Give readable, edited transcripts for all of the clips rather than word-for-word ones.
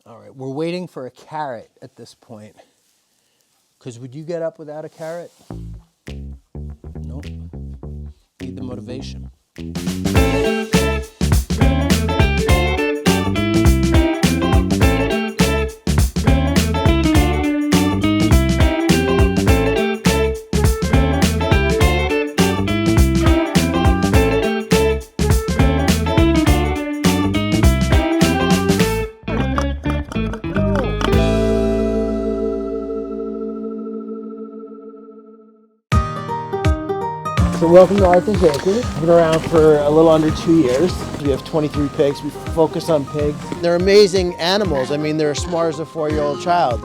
All right, we're waiting for a carrot at this point. Because would you get up without a carrot? Nope. Need the motivation. So welcome to Arthur's Acres. We've been around for a little under 2 years. We have 23 pigs. We focus on pigs. They're amazing animals. I mean, they're as smart as a 4-year-old child.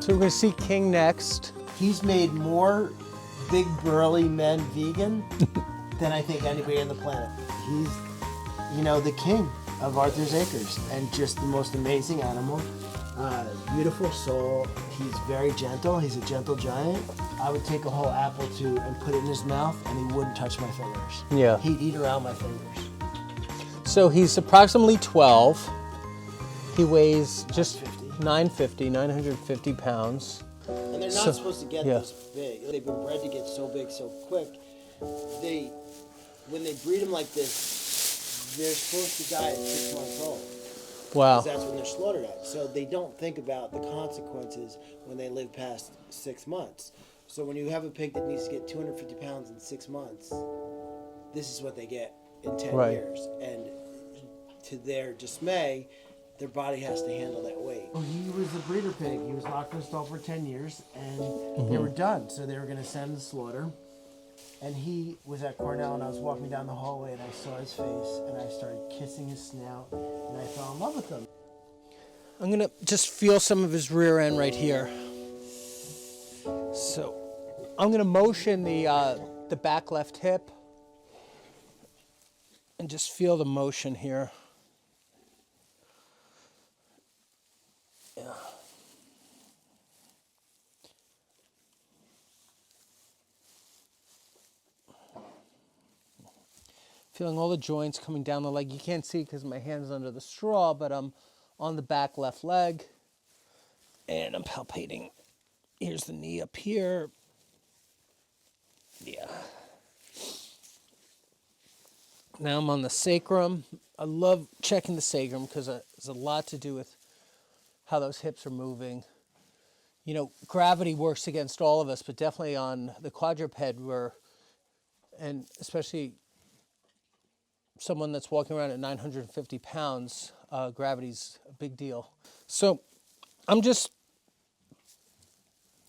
So we're going to see King next. He's made more big burly men vegan than I think anybody on the planet. He's, you know, the king of Arthur's Acres, and just the most amazing animal. Beautiful soul. He's very gentle. He's a gentle giant. I would take a whole apple too and put it in his mouth, and he wouldn't touch my fingers. Yeah. He'd eat around my fingers. So he's approximately 12. He weighs just 950 pounds. And they're not supposed to get this big. They've been bred to get so big so quick. When they breed them like this, they're supposed to die at 6 months old. Wow. Because that's when they're slaughtered at. So they don't think about the consequences when they live past 6 months. So when you have a pig that needs to get 250 pounds in 6 months, this is what they get in 10 years. And to their dismay, their body has to handle that weight. Well, he was the breeder pig. He was locked in a stall for 10 years, and they were done. So they were going to send the slaughter. And he was at Cornell, and I was walking down the hallway, and I saw his face, and I started kissing his snout, and I fell in love with him. I'm going to just feel some of his rear end right here. So I'm going to motion the back left hip and just feel the motion here. Yeah. Feeling all the joints coming down the leg. You can't see because my hand's under the straw, but I'm on the back left leg. And I'm palpating. Here's the knee up here. Yeah. Now I'm on the sacrum. I love checking the sacrum because there's a lot to do with how those hips are moving. You know, gravity works against all of us, but definitely on the quadruped, and especially someone that's walking around at 950 pounds, gravity's a big deal. So I'm just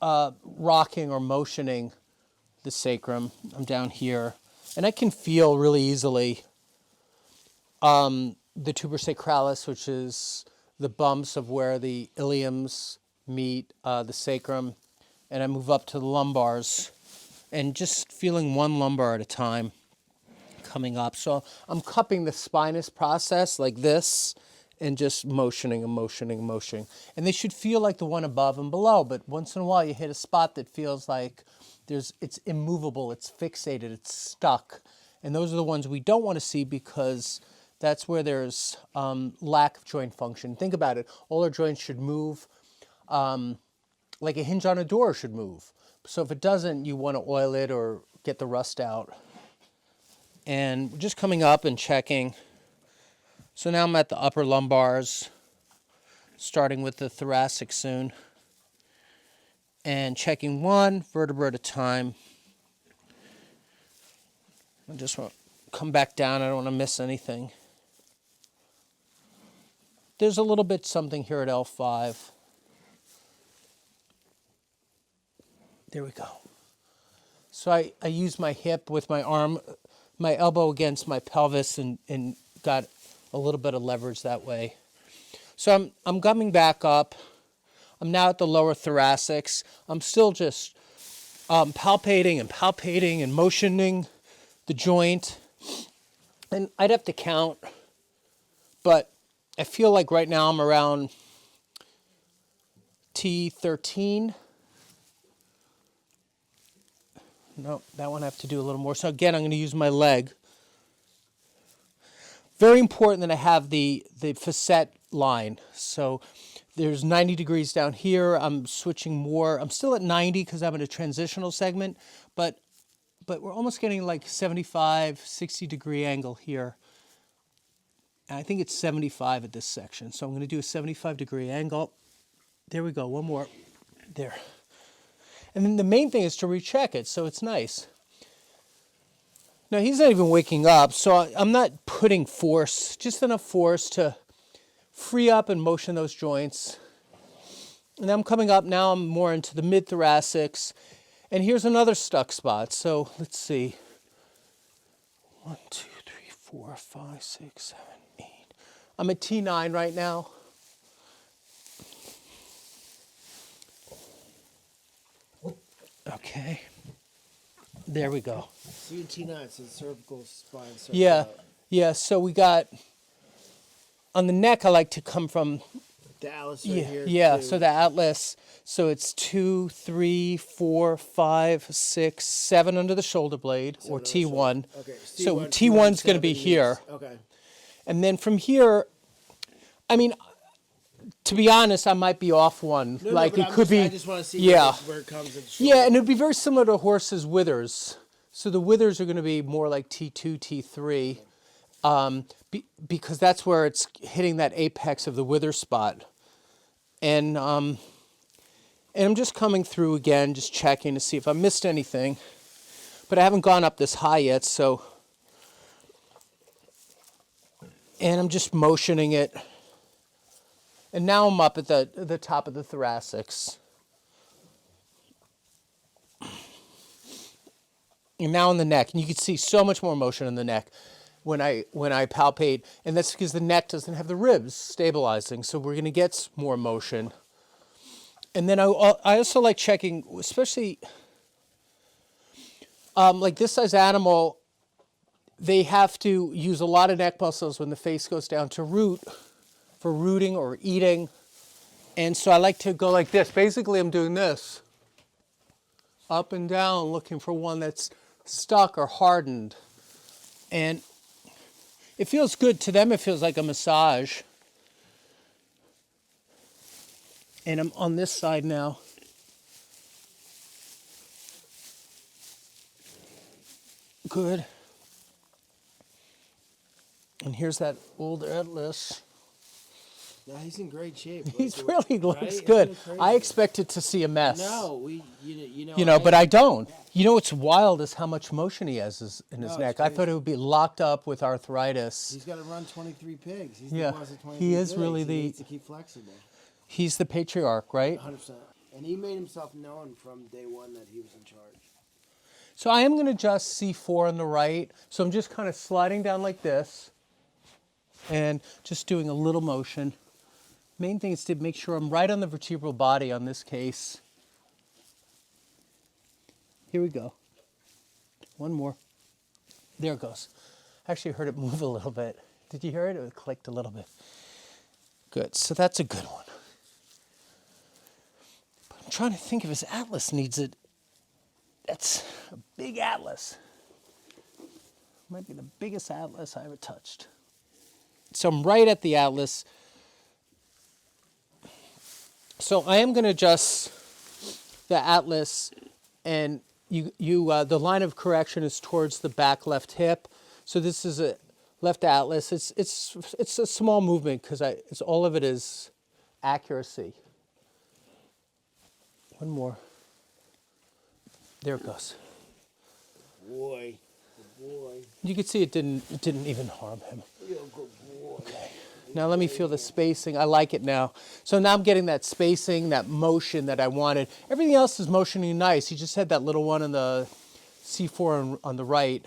rocking or motioning the sacrum. I'm down here, and I can feel really easily the tuber sacralis, which is the bumps of where the iliums meet the sacrum, and I move up to the lumbars, and just feeling one lumbar at a time coming up. So I'm cupping the spinous process like this and just motioning and motioning and motioning. And they should feel like the one above and below, but once in a while you hit a spot that feels like it's immovable, it's fixated, it's stuck. And those are the ones we don't want to see because that's where there's lack of joint function. Think about it. All our joints should move like a hinge on a door should move. So if it doesn't, you want to oil it or get the rust out. And we're just coming up and checking. So now I'm at the upper lumbars, starting with the thoracic soon, and checking one vertebra at a time. I just want to come back down. I don't want to miss anything. There's a little bit something here at L5. There we go. So I use my hip with my arm, my elbow against my pelvis, and got a little bit of leverage that way. So I'm coming back up. I'm now at the lower thoracics. I'm still just palpating and motioning the joint. And I'd have to count, but I feel like right now I'm around T13. No, that one I have to do a little more. So again, I'm going to use my leg. Very important that I have the facet line. So there's 90 degrees down here. I'm switching more. I'm still at 90 because I'm in a transitional segment, but we're almost getting like 75, 60 degree angle here. And I think it's 75 at this section. So I'm going to do a 75 degree angle. There we go. One more. There. And then the main thing is to recheck it, so it's nice. Now he's not even waking up, so I'm not putting force, just enough force to free up and motion those joints. And I'm coming up now, I'm more into the mid-thoracics. And here's another stuck spot. So let's see. 1, 2, 3, 4, 5, 6, 7, 8. I'm at T9 right now. Okay. There we go. So you're T9, so the cervical spine. Yeah. Yeah, so we got, on the neck, I like to come from, the atlas right here. yeah, too. so the atlas, so it's 2, 3, 4, 5, 6, 7 under the shoulder blade, or T1. Okay, So T1's going to be here. Okay. And then from here, I mean, to be honest, I might be off one. Like it could be. I just want to see yeah. where it comes in the shoulder. Yeah, and it would be very similar to a horse's withers. So the withers are going to be more like T2, T3, because that's where it's hitting that apex of the wither spot. And I'm just coming through again, just checking to see if I missed anything. But I haven't gone up this high yet, so. And I'm just motioning it. And now I'm up at the top of the thoracics. And now in the neck. And you can see so much more motion in the neck when I palpate. And that's because the neck doesn't have the ribs stabilizing. So we're going to get more motion. And then I also like checking, especially like this size animal, they have to use a lot of neck muscles when the face goes down to root, for rooting or eating. And so I like to go like this. Basically, I'm doing this. Up and down, looking for one that's stuck or hardened. And it feels good. To them, it feels like a massage. And I'm on this side now. Good. And here's that old atlas. No, he's in great shape. He's really looks right? good. I expected to see a mess. No, you know. But I don't. You know what's wild is how much motion he has in his neck. I crazy. thought it would be locked up with arthritis. He's got to run 23 pigs. He's Yeah, the boss of 23 he is pigs. really He the- needs to keep flexible. He's the patriarch, right? 100%. And he made himself known from day one that he was in charge. So I am going to adjust C4 on the right. So I'm just kind of sliding down like this and just doing a little motion. Main thing is to make sure I'm right on the vertebral body on this case. Here we go. One more. There it goes. Actually heard it move a little bit. Did you hear it? It clicked a little bit. Good. So that's a good one. But I'm trying to think if his atlas needs it. That's a big atlas. Might be the biggest atlas I ever touched. So I'm right at the atlas. So I am going to adjust the atlas, and the line of correction is towards the back left hip. So this is a left atlas. It's a small movement because it's all of it is accuracy. One more. There it goes. Boy, good boy. You can see it didn't even harm him. You're a good boy. Okay. Now let me feel the spacing. I like it now. So now I'm getting that spacing, that motion that I wanted. Everything else is motioning nice. You just had that little one in the C4 on the right.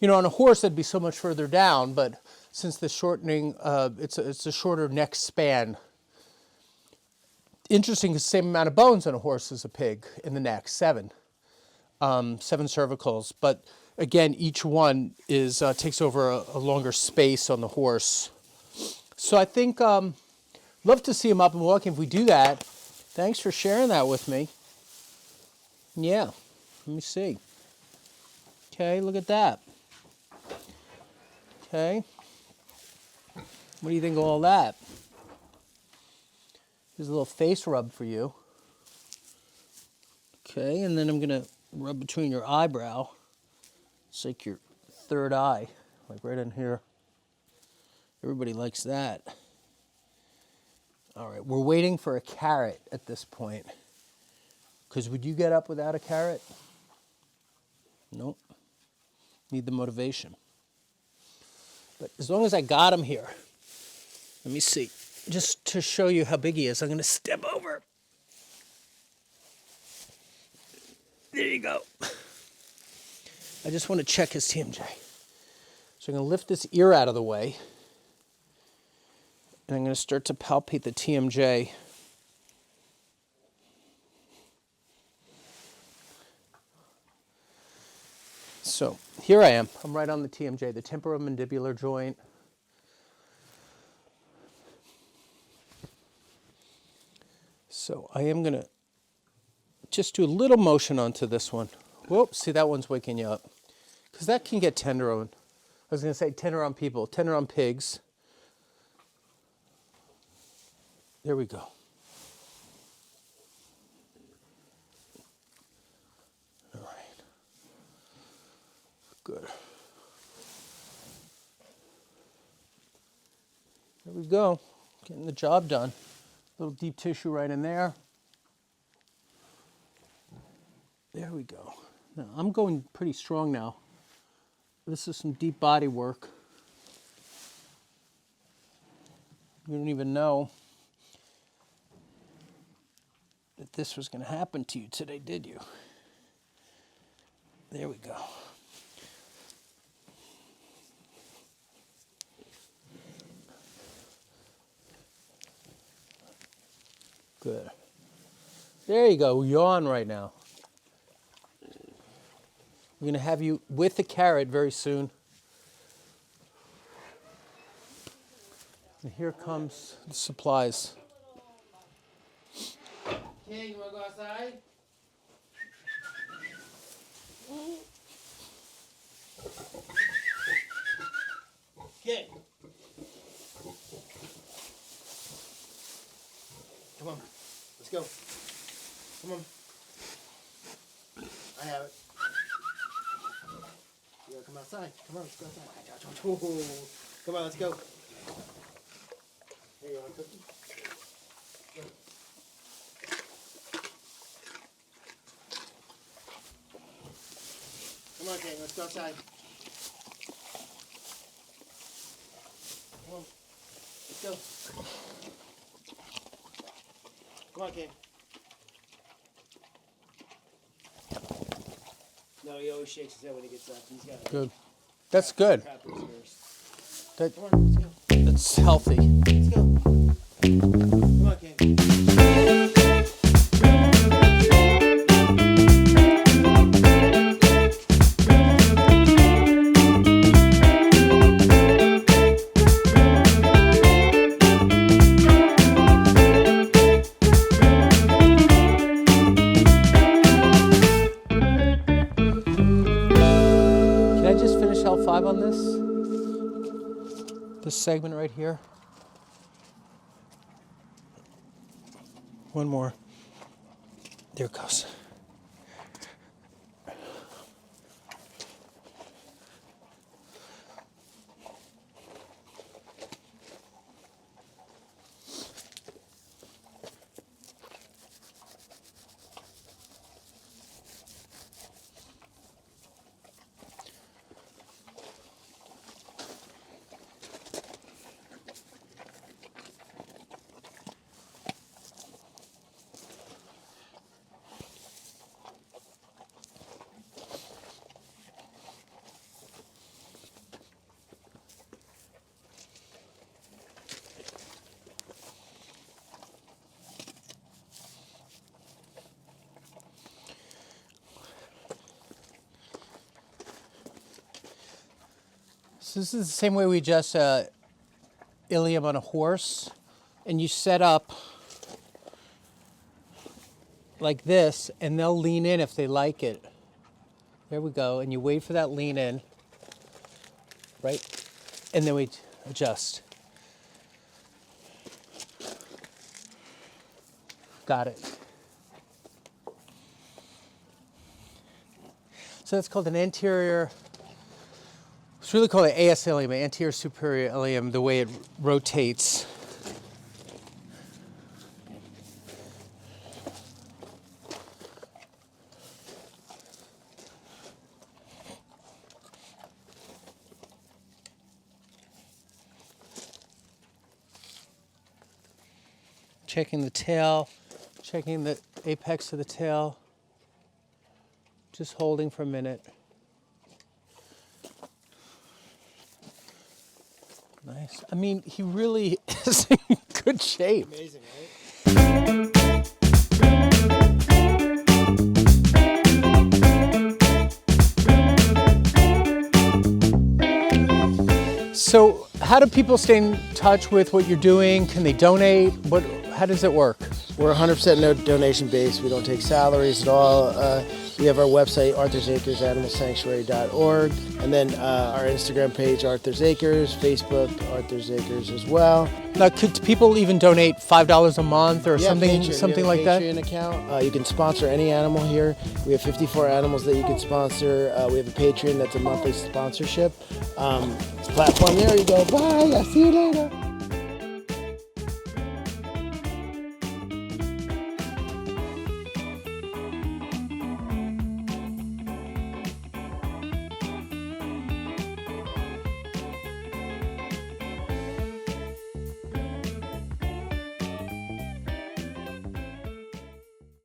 You know, on a horse that'd be so much further down, but since the shortening, it's a shorter neck span. Interesting, because the same amount of bones on a horse as a pig in the neck, 7 cervicals. But again, each one is takes over a longer space on the horse. So I think, love to see him up and walking if we do that. Thanks for sharing that with me. Yeah, let me see. Okay, look at that. Okay. What do you think of all that? Here's a little face rub for you. Okay, and then I'm going to rub between your eyebrow. It's like your third eye, like right in here. Everybody likes that. All right, we're waiting for a carrot at this point. Because would you get up without a carrot? Nope. Need the motivation. But as long as I got him here, let me see. Just to show you how big he is, I'm going to step over. There you go. I just want to check his TMJ. So I'm going to lift this ear out of the way. And I'm going to start to palpate the TMJ. So here I am. I'm right on the TMJ, the temporomandibular joint. So I am going to just do a little motion onto this one. Whoops, see, that one's waking you up. Because that can get tender on, I was going to say tender on people, tender on pigs. There we go. All right. Good. There we go. Getting the job done. Little deep tissue right in there. There we go. Now, I'm going pretty strong now. This is some deep body work. You don't even know that this was going to happen to you today, did you? There we go. Good. There you go. Yawn right now. We're going to have you with the carrot very soon. And here comes the supplies. King, you want to go outside? King. Come on. Let's go. Come on. I have it. You gotta come outside. Come on, let's go outside. Come on, let's go. Here, you want a cookie? Go. Come on, King, let's go outside. Come on. Let's go. Come on, King. No, he always shakes his head when he gets up. He's got it. Good. That's good. That, Come on, let's go. that's healthy. Let's go. Come on, King. Can I just finish L5 on this? This segment right here. One more. There it goes. So this is the same way we just ilium on a horse, and you set up like this, and they'll lean in if they like it. There we go. And you wait for that lean in, right? And then we adjust. Got it. So that's called an anterior, it's really called an AS ilium, anterior superior ilium, the way it rotates. Checking the tail, checking the apex of the tail. Just holding for a minute. Nice. I mean, he really is in good shape. Amazing, right? So, how do people stay in touch with what you're doing? Can they donate? How does it work? We're 100% no donation based. We don't take salaries at all. We have our website, Arthur's Acres, animalsanctuary.org, and then our Instagram page, Arthur's Acres, Facebook, Arthur's Acres as well. Now, could people even donate $5 a month or something like that? Patreon account. You can sponsor any animal here. We have 54 animals that you can sponsor. We have a Patreon that's a monthly sponsorship. Platform, there you go. Bye. I'll see you later.